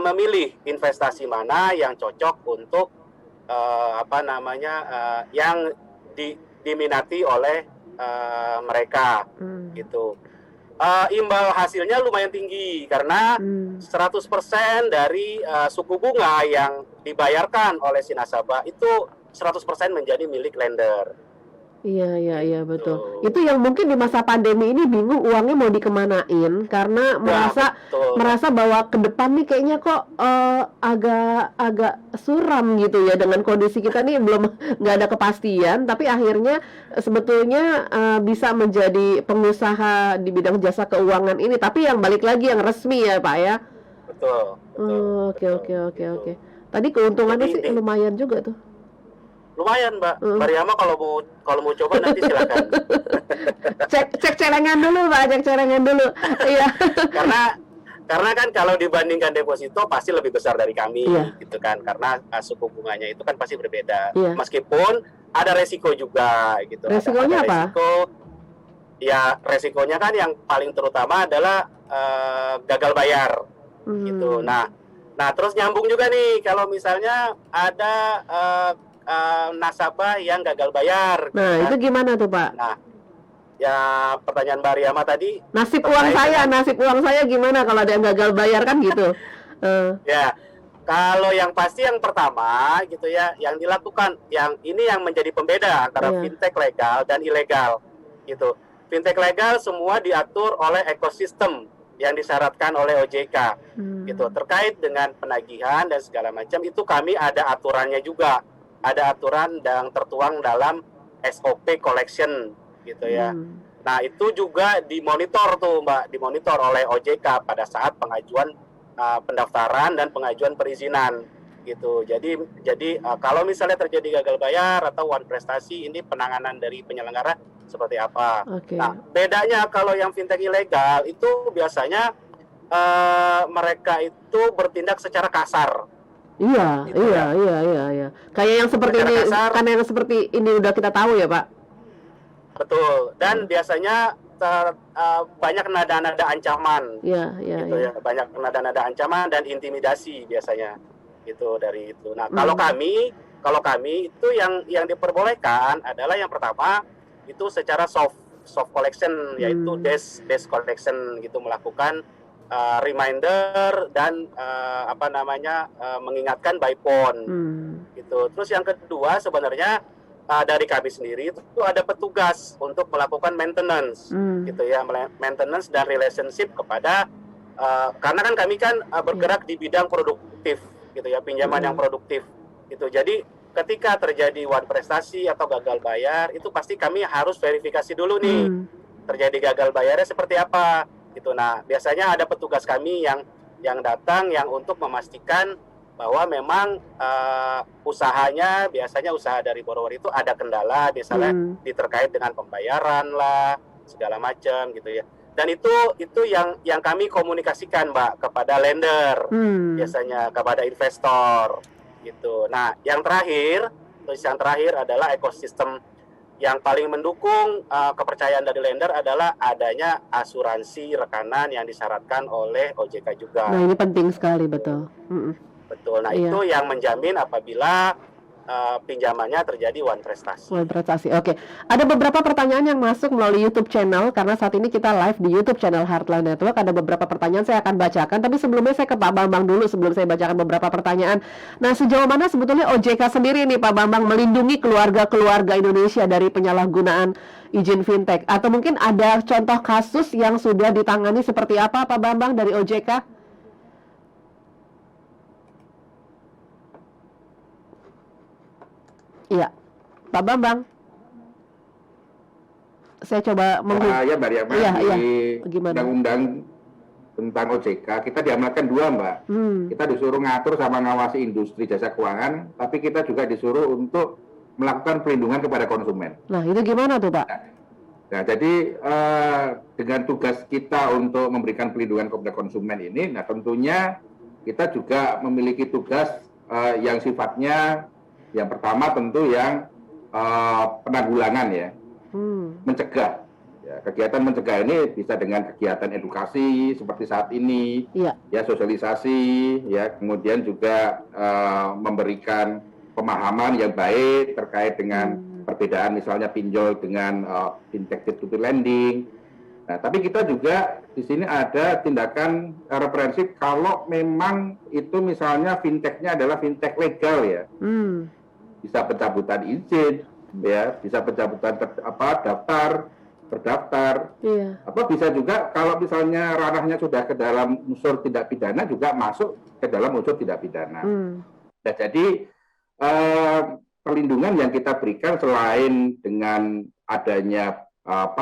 memilih investasi mana yang cocok untuk yang diminati oleh mereka gitu. Imbal hasilnya lumayan tinggi karena 100% dari suku bunga yang dibayarkan oleh si nasabah itu 100% menjadi milik lender Iya, betul. Gitu. Itu yang mungkin di masa pandemi ini bingung uangnya mau dikemanain karena Ya, betul. merasa bahwa ke depan nih kayaknya kok agak agak suram gitu ya dengan kondisi kita nih belum nggak ada kepastian, tapi akhirnya sebetulnya bisa menjadi pengusaha di bidang jasa keuangan ini, tapi yang balik lagi yang resmi ya Pak ya. Betul, betul, Oh, oke betul. oke oke Gitu. oke. Tadi keuntungannya Jadi sih lumayan juga tuh. lumayan, Mbak. Heeh. Mbak Riyama kalau mau coba nanti silakan. Cek celengan dulu Pak, cek celengan dulu. Iya. karena karena kan kalau dibandingkan deposito pasti lebih besar dari kami, Iya. gitu kan, karena suku bunganya itu kan pasti berbeda, Iya. meskipun ada resiko juga gitu. Resikonya ada apa? resiko, ya resikonya kan yang paling terutama adalah gagal bayar gitu. Hmm. Nah terus nyambung juga nih kalau misalnya ada nasabah yang gagal bayar, gitu Nah, kan. itu gimana tuh, Pak? Nah, ya pertanyaan Mbak Riyama tadi Nasib terkait nasib uang saya gimana kalau ada yang gagal bayar kan gitu. ya, kalau yang pasti yang pertama gitu ya, yang dilakukan, yang ini yang menjadi pembeda antara Iya. fintech legal dan ilegal gitu. Fintech legal semua diatur oleh ekosistem yang disyaratkan oleh OJK gitu. Terkait dengan penagihan dan segala macam itu kami ada aturannya juga. Ada aturan yang tertuang dalam SOP collection gitu ya. Nah, itu juga dimonitor tuh, Mbak, dimonitor oleh OJK pada saat pengajuan pendaftaran dan pengajuan perizinan gitu. Jadi kalau misalnya terjadi gagal bayar atau wan prestasi, ini penanganan dari penyelenggara seperti apa. Oke. Nah, bedanya kalau yang fintech ilegal itu biasanya mereka itu bertindak secara kasar. Iya, Gitu ya. iya. Kayak yang seperti Secara ini, kasar. kan yang seperti ini udah kita tahu ya, Pak. Betul. Dan biasanya banyak nada-nada ancaman Iya, gitu ya, banyak nada-nada ancaman dan intimidasi biasanya gitu dari itu. Nah, kalau kami itu yang diperbolehkan adalah yang pertama itu secara soft collection, yaitu desk collection gitu, melakukan reminder dan mengingatkan by phone gitu. Terus yang kedua sebenarnya dari kami sendiri itu ada petugas untuk melakukan maintenance gitu ya, maintenance dan relationship kepada karena kan kami kan bergerak di bidang produktif gitu ya, pinjaman yang produktif gitu. Jadi ketika terjadi wan prestasi atau gagal bayar itu pasti kami harus verifikasi dulu nih terjadi gagal bayarnya seperti apa gitu. Nah, biasanya ada petugas kami yang datang yang untuk memastikan bahwa memang usahanya, biasanya usaha dari borrower itu ada kendala, misalnya terkait dengan pembayaran lah, segala macam gitu ya. Dan itu yang kami komunikasikan, Mbak, kepada lender, biasanya kepada investor gitu. Nah, yang terakhir adalah ekosistem yang paling mendukung kepercayaan dari lender adalah adanya asuransi rekanan yang disyaratkan oleh OJK juga. Nah, ini penting sekali, betul. Betul. Nah, Iya. itu yang menjamin apabila pinjamannya terjadi wan prestasi. Wan prestasi. Oke. Ada beberapa pertanyaan yang masuk melalui YouTube channel karena saat ini kita live di YouTube channel Heartland Network. Ada beberapa pertanyaan saya akan bacakan, tapi sebelumnya saya ke Pak Bambang dulu sebelum saya bacakan beberapa pertanyaan. Nah, sejauh mana sebetulnya OJK sendiri nih Pak Bambang melindungi keluarga-keluarga Indonesia dari penyalahgunaan izin fintech? Atau mungkin ada contoh kasus yang sudah ditangani seperti apa Pak Bambang dari OJK? Iya, Pak Bambang. Saya coba Ya, Mbak Riyama, Iya. di Gimana? undang-undang tentang OJK, kita diamanatkan dua, Mbak. Kita disuruh ngatur sama ngawasi industri jasa keuangan, tapi kita juga disuruh untuk melakukan perlindungan kepada konsumen. Nah, itu gimana tuh, Pak? Nah, jadi dengan tugas kita untuk memberikan perlindungan kepada konsumen ini, nah tentunya kita juga memiliki tugas yang sifatnya yang pertama tentu yang penanggulangan ya, mencegah. Ya, kegiatan mencegah ini bisa dengan kegiatan edukasi seperti saat ini, ya sosialisasi, ya kemudian juga memberikan pemahaman yang baik terkait dengan perbedaan misalnya pinjol dengan fintech peer-to-peer lending. Nah, tapi kita juga di sini ada tindakan represif kalau memang itu misalnya fintechnya adalah fintech legal ya. Bisa pencabutan izin, ya, bisa pencabutan daftar, terdaftar. Iya. Bisa juga kalau misalnya ranahnya sudah ke dalam unsur tindak pidana juga masuk ke dalam unsur tindak pidana. Nah, jadi perlindungan yang kita berikan selain dengan adanya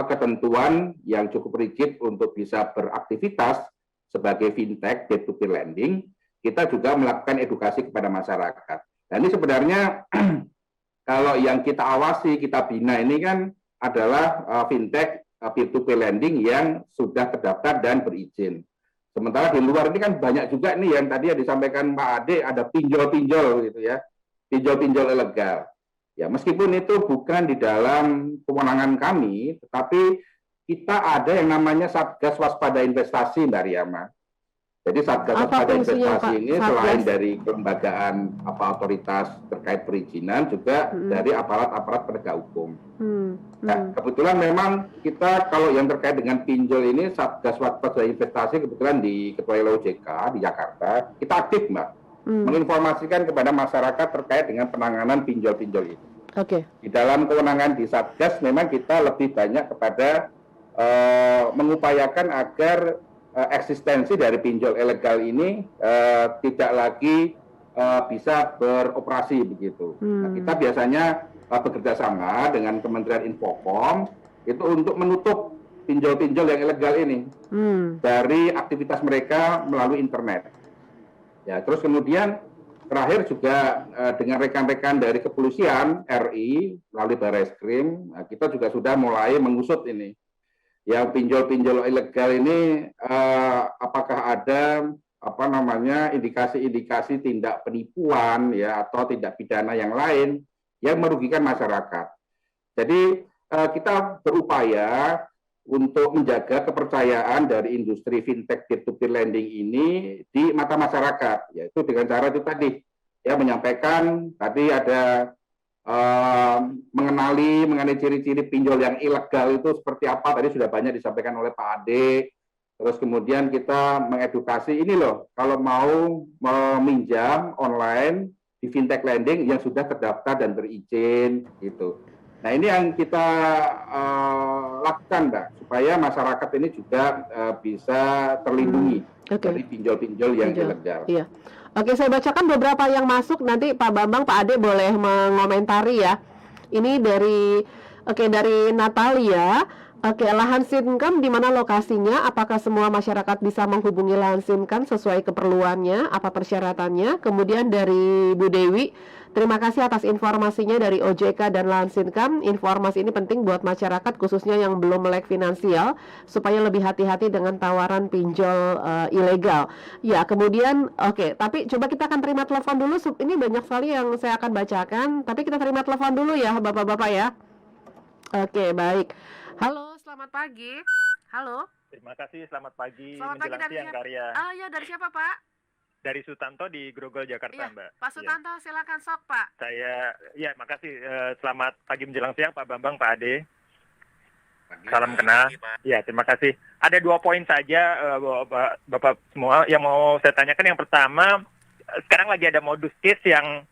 ketentuan yang cukup rigid untuk bisa beraktivitas sebagai fintech peer-to-peer lending, kita juga melakukan edukasi kepada masyarakat. Dan ini sebenarnya kalau yang kita awasi, kita bina ini kan adalah fintech peer-to-peer lending yang sudah terdaftar dan berizin. Sementara di luar ini kan banyak juga nih yang tadi yang disampaikan Pak Ade, ada pinjol-pinjol gitu ya, pinjol-pinjol ilegal. Ya, meskipun itu bukan di dalam kewenangan kami, tetapi kita ada yang namanya Satgas Waspada Investasi, Mbak Riyama. Jadi Satgas Waspada Investasi ini selain dari kelembagaan otoritas terkait perizinan, juga dari aparat-aparat penegak hukum. Nah, kebetulan memang kita kalau yang terkait dengan pinjol ini, Satgas Waspada Investasi kebetulan diketuai oleh OJK di Jakarta, kita aktif, Mbak. Menginformasikan kepada masyarakat terkait dengan penanganan pinjol-pinjol itu. Di dalam kewenangan di Satgas memang kita lebih banyak kepada mengupayakan agar eksistensi dari pinjol ilegal ini tidak lagi bisa beroperasi begitu. Nah, kita biasanya bekerja sama dengan Kementerian Infocom itu untuk menutup pinjol-pinjol yang ilegal ini dari aktivitas mereka melalui internet. Ya, terus kemudian terakhir juga dengan rekan-rekan dari kepolisian RI melalui Barreskrim, kita juga sudah mulai mengusut ini. Yang pinjol-pinjol ilegal ini apakah ada indikasi-indikasi tindak penipuan ya atau tindak pidana yang lain yang merugikan masyarakat. Jadi kita berupaya untuk menjaga kepercayaan dari industri fintech peer-to-peer lending ini di mata masyarakat, yaitu dengan cara itu tadi, ya menyampaikan tadi ada mengenai ciri-ciri pinjol yang ilegal itu seperti apa, tadi sudah banyak disampaikan oleh Pak Ade. Terus kemudian kita mengedukasi ini loh, kalau mau meminjam online di fintech lending yang sudah terdaftar dan berizin gitu. Nah, ini yang kita lakukan, Mbak, supaya masyarakat ini juga bisa terlindungi dari pinjol-pinjol yang ilegal. Iya. Oke, saya bacakan beberapa yang masuk, nanti Pak Bambang, Pak Ade boleh mengomentari ya. Ini dari Natalia. Lahan Sinkam di mana lokasinya? Apakah semua masyarakat bisa menghubungi lahan Sinkam sesuai keperluannya? Apa persyaratannya? Kemudian dari Bu Dewi, terima kasih atas informasinya dari OJK dan lahan Sinkam. Informasi ini penting buat masyarakat khususnya yang belum melek finansial supaya lebih hati-hati dengan tawaran pinjol ilegal. Ya, kemudian tapi coba kita akan terima telepon dulu. Ini banyak sekali yang saya akan bacakan, tapi kita terima telepon dulu ya, Bapak-bapak ya. Oke, baik. Halo, selamat pagi. Halo. Terima kasih, selamat pagi. Selamat pagi, dari siang, Karya. Dari siapa, Pak? Dari Sutanto di Grogol, Jakarta, Iya, Mbak. Pak Sutanto, silakan sok, Pak. Makasih. Selamat pagi menjelang siang, Pak Bambang, Pak Ade. Salam kenal. Ya, terima kasih. Ada 2 poin saja, Bapak semua, yang mau saya tanyakan. Yang pertama, sekarang lagi ada modus case yang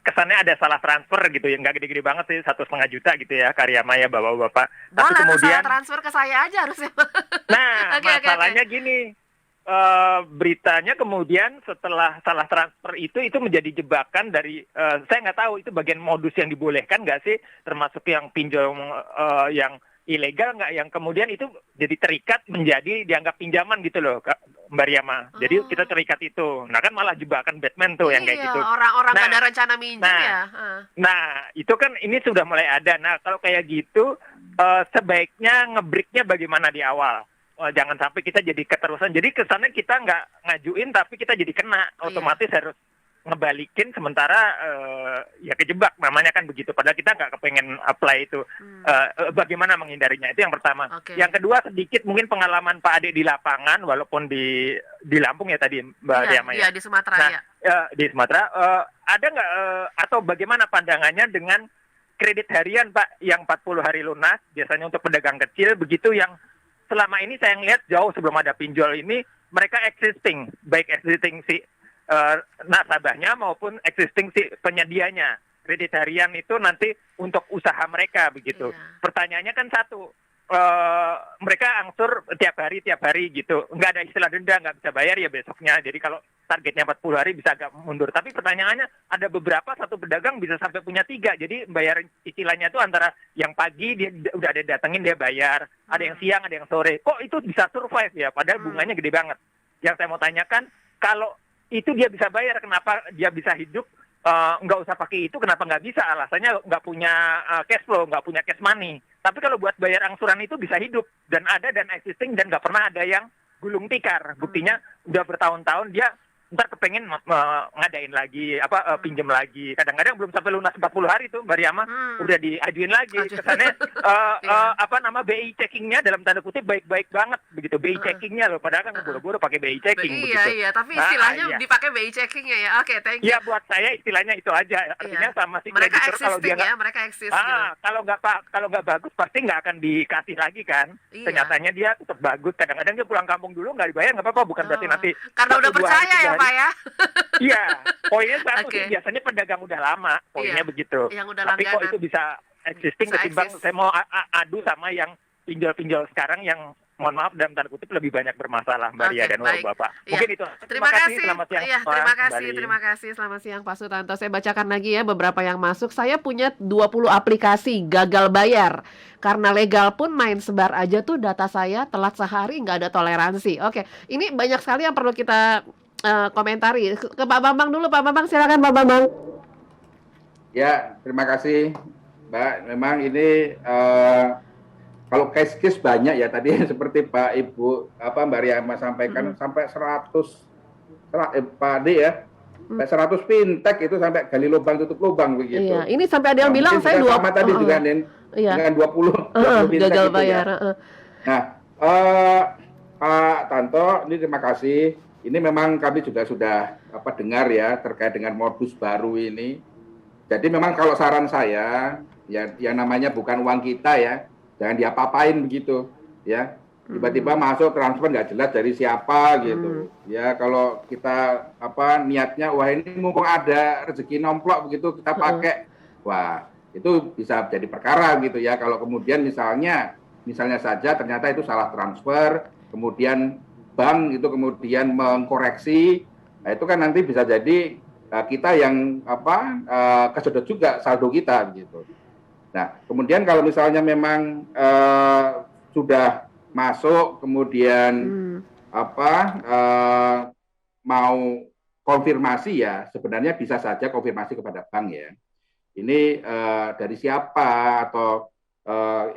kesannya ada salah transfer gitu ya, nggak gede-gede banget sih, 1,5 juta gitu ya, Karyama ya Bapak-bapak. Tapi kemudian transfer ke saya aja harusnya. Nah, masalahnya gini, beritanya kemudian setelah salah transfer itu menjadi jebakan dari, saya nggak tahu itu bagian modus yang dibolehkan nggak sih, termasuk yang pinjol yang ilegal nggak, yang kemudian itu jadi terikat menjadi dianggap pinjaman gitu loh, Mbak Riyama. Jadi kita terikat itu. Nah kan malah jebakan Batman tuh yang kayak gitu. Orang-orang nggak ada rencana minjem ya. Nah itu kan ini sudah mulai ada. Nah kalau kayak gitu sebaiknya nge-breaknya bagaimana di awal? Jangan sampai kita jadi keterusan. Jadi kesannya kita nggak ngajuin tapi kita jadi kena. Otomatis harus ngebalikin sementara ya kejebak, namanya kan begitu. Padahal kita nggak kepengen apply itu. Bagaimana menghindarinya, itu yang pertama. Yang kedua, sedikit mungkin pengalaman Pak Ade di lapangan, walaupun di Lampung ya tadi Mbak Riyama ya. Iya, di Sumatera ya. Di Sumatera ada nggak atau bagaimana pandangannya dengan kredit harian Pak yang 40 hari lunas biasanya untuk pedagang kecil begitu, yang selama ini saya ngelihat jauh sebelum ada pinjol ini mereka baik existing si nasabahnya maupun existing si penyedianya. kredit harian itu nanti untuk usaha mereka begitu. Iya. Pertanyaannya kan satu, mereka angsur tiap hari gitu, nggak ada istilah denda, nggak bisa bayar ya besoknya. Jadi kalau targetnya 40 hari bisa agak mundur. Tapi pertanyaannya ada beberapa satu pedagang bisa sampai punya 3. Jadi bayar cicilannya itu antara yang pagi dia udah ada datengin dia bayar, ada yang siang, ada yang sore. Kok itu bisa survive ya? Padahal bunganya gede banget. Yang saya mau tanyakan, kalau itu dia bisa bayar, kenapa dia bisa hidup? Nggak usah pakai itu, kenapa nggak bisa? Alasannya nggak punya cash flow, nggak punya cash money. Tapi kalau buat bayar angsuran itu bisa hidup, dan ada dan existing, dan nggak pernah ada yang gulung tikar. Buktinya udah bertahun-tahun dia ntar kepengen ngadain lagi, pinjam lagi. Kadang-kadang belum sampai lunas 40 hari tuh, Mbak Riyama, udah diajuin lagi. Kesannya BI checkingnya dalam tanda kutip baik-baik banget begitu. BI checkingnya loh, padahal kan buru-buru pakai BI checking begitu. Iya, tapi istilahnya dipakai BI checkingnya ya. Oke, thank you. Iya, buat saya istilahnya itu aja. Artinya sama si mereka kreditor kalau dia mereka eksis gitu. kalau nggak bagus pasti nggak akan dikasih lagi kan. Iya. Ternyatanya dia tetap bagus. Kadang-kadang dia pulang kampung dulu nggak dibayar, nggak apa-apa. Bukan berarti nanti karena udah 1, 2 hari, percaya 3 ya hari. Pak ya. Iya, poinnya satu Oke. sih, biasanya pedagang udah lama, poinnya Iya, begitu. yang udah Tapi kok langganan. itu bisa existing Bisa ketimbang eksis. saya mau adu sama yang pinjol-pinjol sekarang yang mohon maaf dalam tanda kutip lebih banyak bermasalah, Mbak Ria Oke, dan baik. Bapak. Iya. Mungkin itu. Terima kasih. Selamat siang. Iya, semua. terima kasih. Selamat siang Pak Sutanto. Saya bacakan lagi ya beberapa yang masuk. Saya punya 20 aplikasi gagal bayar. Karena legal pun main sebar aja tuh data saya, telat sehari nggak ada toleransi. Oke, ini banyak sekali yang perlu kita komentari. Ke Pak Bambang dulu, Pak Bambang, silakan Pak Bambang. Ya, terima kasih, Mbak. Memang ini kalau case-case banyak ya tadi seperti Pak Ibu Mbak Riyama sampaikan sampai 100 Pak Ade ya. Sampai 100 fintech itu sampai gali lubang tutup lubang begitu. Iya, ini sampai ada yang bilang mungkin saya juga sama tadi juga dengan 20 fintech gagal gitu bayar. ya. Nah, Pak Tanto, ini terima kasih. Ini memang kami juga sudah dengar ya terkait dengan modus baru ini. Jadi memang kalau saran saya, ya yang namanya bukan uang kita ya, jangan diapa-apain begitu, ya. Tiba-tiba masuk transfer nggak jelas dari siapa gitu. Ya kalau kita niatnya, wah ini mumpung ada rezeki nomplok begitu kita pakai, wah itu bisa jadi perkara gitu ya. Kalau kemudian misalnya saja ternyata itu salah transfer, kemudian bank itu kemudian mengkoreksi, nah itu kan nanti bisa jadi kita yang kesedot juga saldo kita gitu. Nah kemudian kalau misalnya memang sudah masuk kemudian mau konfirmasi ya sebenarnya bisa saja konfirmasi kepada bank ya. Ini dari siapa atau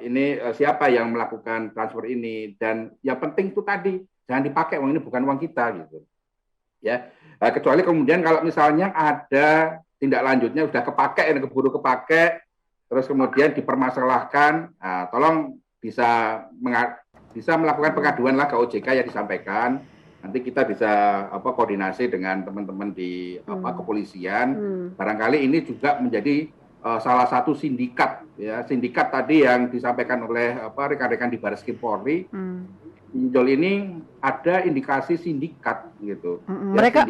ini siapa yang melakukan transfer ini, dan yang penting itu tadi jangan dipakai uang ini, bukan uang kita gitu ya. Kecuali kemudian kalau misalnya ada tindak lanjutnya sudah kepake, keburu kepake, terus kemudian dipermasalahkan, tolong bisa melakukan pengaduan lah ke OJK yang disampaikan. Nanti kita bisa koordinasi dengan teman-teman di kepolisian. Barangkali ini juga menjadi salah satu sindikat ya, sindikat tadi yang disampaikan oleh rekan-rekan di Bareskrim Polri. Pinjol ini ada indikasi sindikat gitu. Mereka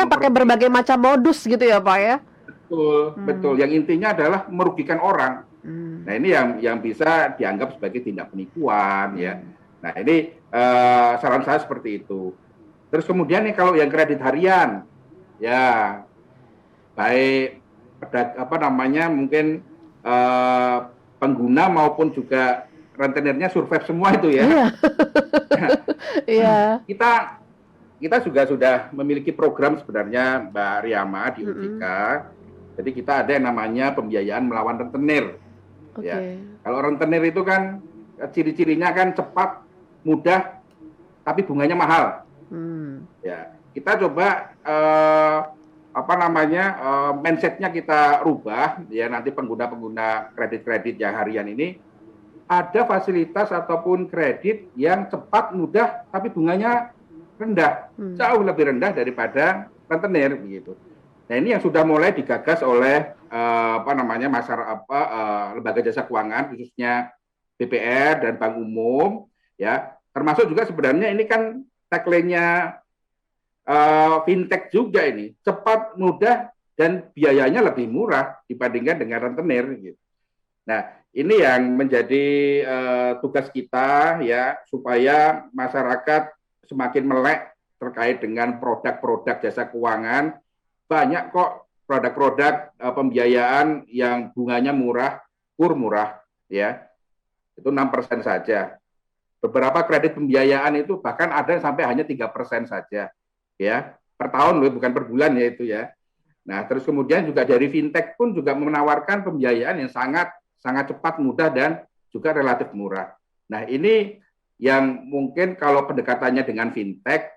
pakai berbagai macam modus gitu ya Pak ya. Betul. Yang intinya adalah merugikan orang. Nah ini yang bisa dianggap sebagai tindak penipuan ya. Nah ini saran saya seperti itu. Terus kemudian nih kalau yang kredit harian, ya baik mungkin pengguna maupun juga rentenernya survive semua itu ya. Iya. Kita juga sudah memiliki program sebenarnya Mbak Riyama di OJK. Jadi kita ada yang namanya pembiayaan melawan rentenir. Ya. Kalau rentenir itu kan ciri-cirinya kan cepat, mudah, tapi bunganya mahal. Ya, kita coba mindsetnya kita rubah ya, nanti pengguna kredit yang harian ini ada fasilitas ataupun kredit yang cepat, mudah, tapi bunganya rendah, jauh lebih rendah daripada rentenir begitu. Nah ini yang sudah mulai digagas oleh lembaga jasa keuangan khususnya BPR dan Bank Umum ya, termasuk juga sebenarnya ini kan tagline-nya fintech juga ini, cepat, mudah, dan biayanya lebih murah dibandingkan dengan rentenir gitu. Nah, ini yang menjadi tugas kita ya, supaya masyarakat semakin melek terkait dengan produk-produk jasa keuangan. Banyak kok produk-produk pembiayaan yang bunganya murah, kur murah ya. Itu 6% saja. Beberapa kredit pembiayaan itu bahkan ada sampai hanya 3% saja ya, per tahun loh, bukan per bulan ya itu ya. Nah, terus kemudian juga dari fintech pun juga menawarkan pembiayaan yang sangat cepat, mudah, dan juga relatif murah. Nah, ini yang mungkin kalau pendekatannya dengan fintech,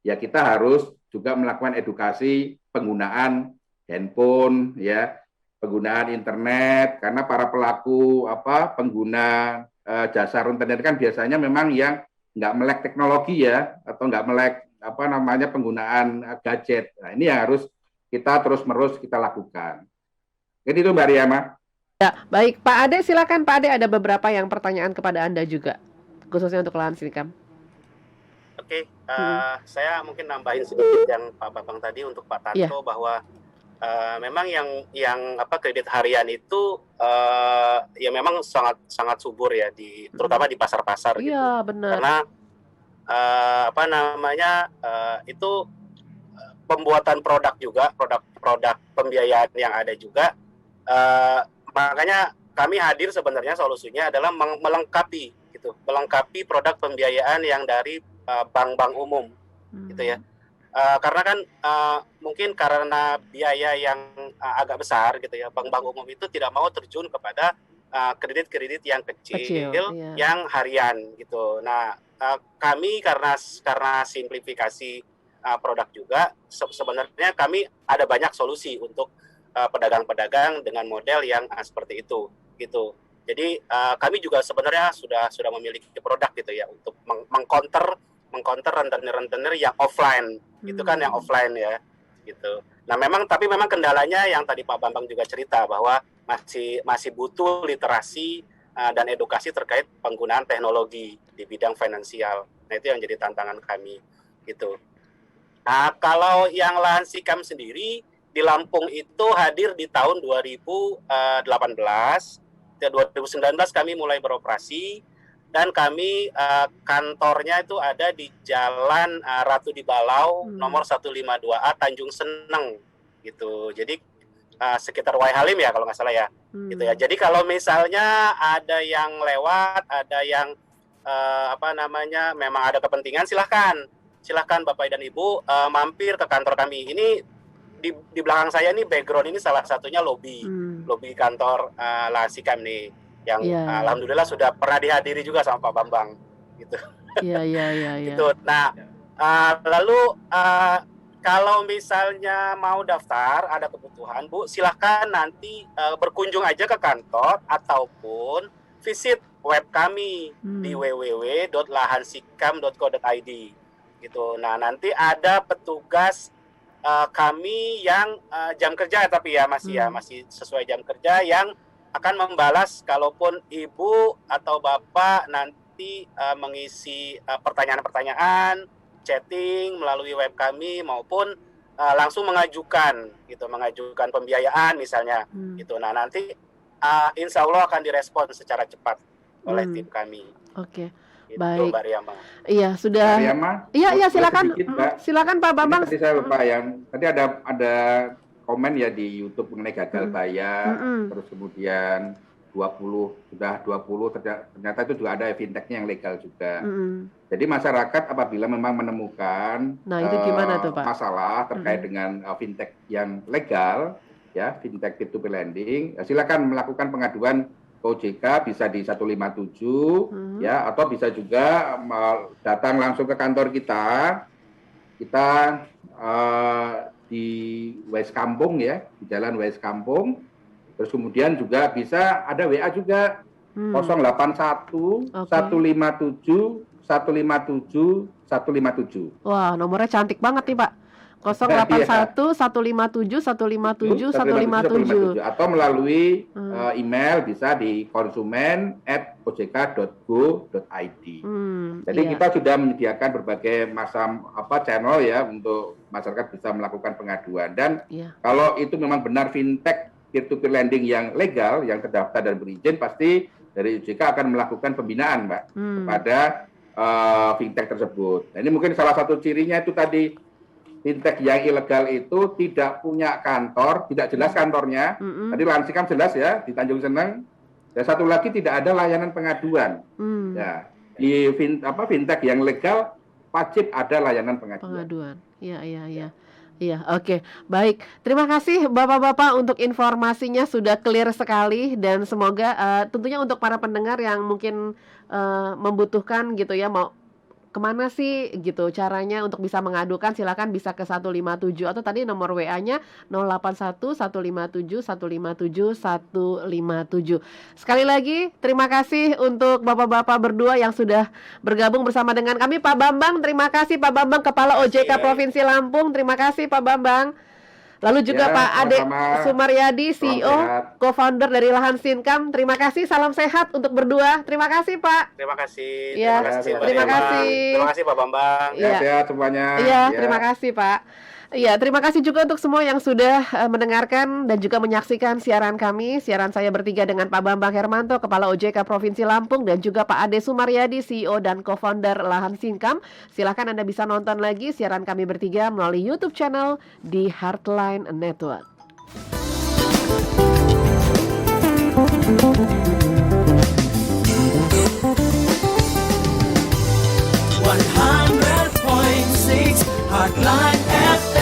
ya kita harus juga melakukan edukasi penggunaan handphone, ya, penggunaan internet, karena para pelaku pengguna jasa rentenir kan biasanya memang yang nggak melek teknologi ya, atau nggak melek penggunaan gadget. Nah, ini yang harus kita terus-menerus kita lakukan. Jadi itu Mbak Riyama. Ya, baik. Pak Ade, silakan Pak Ade, ada beberapa yang pertanyaan kepada Anda juga, khususnya untuk lahan Sinikam. Oke, saya mungkin nambahin sedikit yang Pak Bambang tadi untuk Pak Tanto, bahwa memang yang kredit harian itu ya memang sangat subur ya, terutama di pasar-pasar gitu. Iya, benar. Karena itu pembuatan produk juga, produk pembiayaan yang ada juga. Makanya kami hadir, sebenarnya solusinya adalah melengkapi produk pembiayaan yang dari bank-bank umum gitu ya. Karena kan mungkin karena biaya yang agak besar gitu ya, bank-bank umum itu tidak mau terjun kepada kredit-kredit yang kecil iya, yang harian gitu. Nah, kami karena simplifikasi produk juga, sebenarnya kami ada banyak solusi untuk pedagang-pedagang dengan model yang seperti itu gitu. Jadi kami juga sebenarnya sudah memiliki produk gitu ya, untuk mengcounter rentenir yang offline. Itu kan yang offline ya gitu. Nah, memang kendalanya yang tadi Pak Bambang juga cerita, bahwa masih butuh literasi dan edukasi terkait penggunaan teknologi di bidang finansial. Nah, itu yang jadi tantangan kami gitu. Nah, kalau yang lahan Sikam sendiri di Lampung itu hadir di tahun 2018. 2019 kami mulai beroperasi, dan kami kantornya itu ada di Jalan Ratu di Balau, nomor 152A, Tanjung Seneng gitu. Jadi sekitar Wai Halim ya kalau nggak salah ya. Gitu ya. Jadi kalau misalnya ada yang lewat, ada yang memang ada kepentingan, silahkan Bapak dan Ibu mampir ke kantor kami. Ini di belakang saya ini, background ini salah satunya lobi kantor lahan Sikam nih, yang alhamdulillah sudah pernah dihadiri juga sama Pak Bambang gitu. Iya. Gitu. Nah, lalu kalau misalnya mau daftar, ada kebutuhan, Bu, silahkan nanti berkunjung aja ke kantor ataupun visit web kami di www.lahansikam.co.id gitu. Nah, nanti ada petugas kami yang jam kerja, tapi ya masih sesuai jam kerja, yang akan membalas kalaupun Ibu atau Bapak nanti mengisi pertanyaan-pertanyaan, chatting melalui web kami, maupun langsung mengajukan pembiayaan misalnya gitu. Nah, nanti insya Allah akan direspon secara cepat oleh tim kami. Oke. Gitu, Baik. Mbak Riyama. Iya, sudah. Iya, silakan. Silakan Pak Bambang. Tadi saya lupa tadi ada komen ya di YouTube mengenai gagal bayar, terus kemudian 20 ternyata itu juga ada fintechnya yang legal juga. Jadi masyarakat apabila memang menemukan itu gimana tuh, Pak? masalah terkait dengan fintech yang legal, ya, fintech P2P lending, ya, silakan melakukan pengaduan ke OJK, bisa di 157 ya, atau bisa juga datang langsung ke kantor kita di West Kampung ya, di Jalan West Kampung. Terus kemudian juga bisa ada WA juga 081 157 157 157. Wah, nomornya cantik banget nih Pak. 081 157 157 157. Atau melalui email bisa di konsumen@ojk.go.id. Jadi iya. kita sudah menyediakan berbagai macam channel ya untuk masyarakat bisa melakukan pengaduan. Dan Iya. kalau itu memang benar fintech peer-to-peer lending yang legal, yang terdaftar dan berizin, pasti dari OJK akan melakukan pembinaan, Mbak, kepada fintech tersebut. Nah, ini mungkin salah satu cirinya itu tadi, fintech yang ilegal itu tidak punya kantor, tidak jelas kantornya. Tadi Lansikam jelas ya, di Tanjung Seneng. Dan satu lagi tidak ada layanan pengaduan. Ya, di fintech yang legal wajib ada layanan pengaduan. Iya, iya, iya. Iya, oke. Baik. Terima kasih Bapak-bapak untuk informasinya, sudah clear sekali, dan semoga tentunya untuk para pendengar yang mungkin membutuhkan gitu ya, mau kemana sih gitu caranya untuk bisa mengadukan, silakan bisa ke 157 atau tadi nomor WA-nya 081 157 157 157. Sekali lagi terima kasih untuk Bapak-bapak berdua yang sudah bergabung bersama dengan kami. Pak Bambang, terima kasih Pak Bambang, Kepala OJK Provinsi Lampung. Terima kasih Pak Bambang. Lalu juga Ya, Pak Ade sama-sama. Sumaryadi, CEO, sehat. co-founder dari Lahan Sinkam. Terima kasih, salam sehat untuk berdua. Terima kasih Pak. Terima kasih. Ya, terima Mbak kasih. Irma. Terima kasih Pak Bambang. Iya. Sehat semuanya. Iya, Ya. terima kasih Pak. Iya, terima kasih juga untuk semua yang sudah mendengarkan dan juga menyaksikan siaran kami. Siaran saya bertiga dengan Pak Bambang Hermanto, Kepala OJK Provinsi Lampung, dan juga Pak Ade Sumaryadi, CEO dan co-founder Lahan Sinkam. Silakan Anda bisa nonton lagi siaran kami bertiga melalui YouTube channel di Heartline Network. 100.6 Heartline FM.